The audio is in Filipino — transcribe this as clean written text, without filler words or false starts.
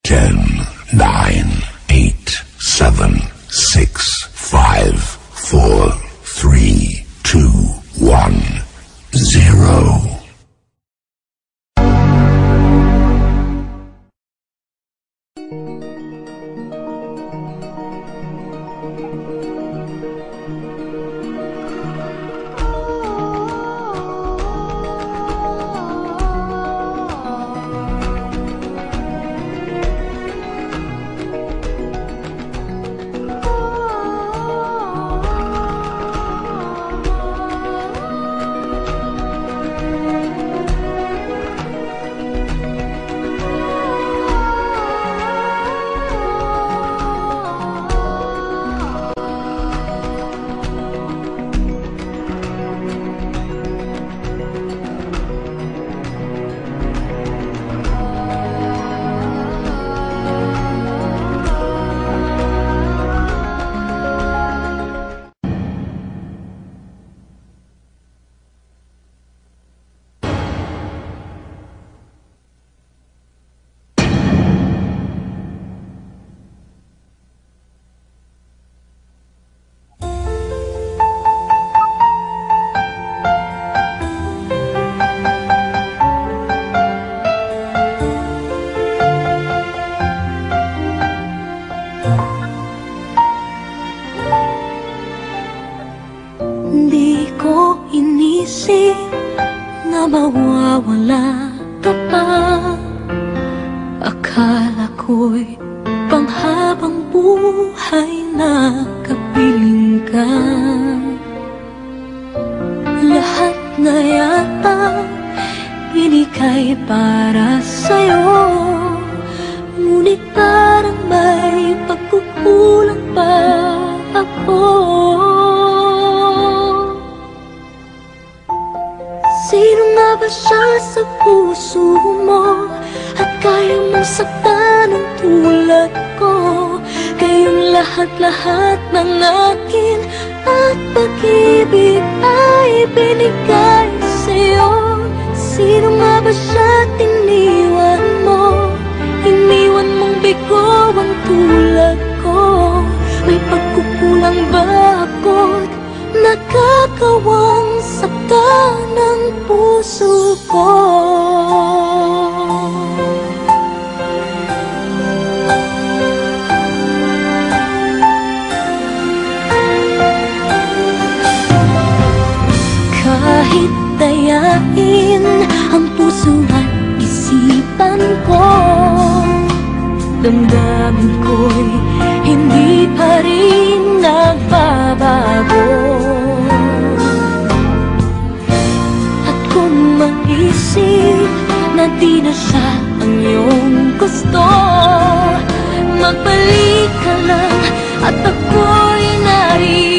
10, 9, 8, 7, 6, 5, 4, 3, 2, 1, 0. Di ko inisip na mawawala ka pa. Akala ko'y panghabang buhay na kapiling ka. Lahat na yata binigay para sa'yo, ngunit parang may pagkukulang pa ako. Sino nga ba siya sa puso mo at kaya mong saktan ng tulad ko? Kayong lahat-lahat ng akin at pag-ibig ay binigay sa'yo. Sino nga ba siya tiniwan mo? Iniwan mong bigo ang tulad ko. May pagkukulang ba ako't nakakawang saktan ng puso ko? Kahit dayain ang puso at isipan ko, damdamin ko'y hindi pa rin nagbabago. At kung mag-isip na di na siya ang iyong gusto, magbalik ka lang at ako'y narito.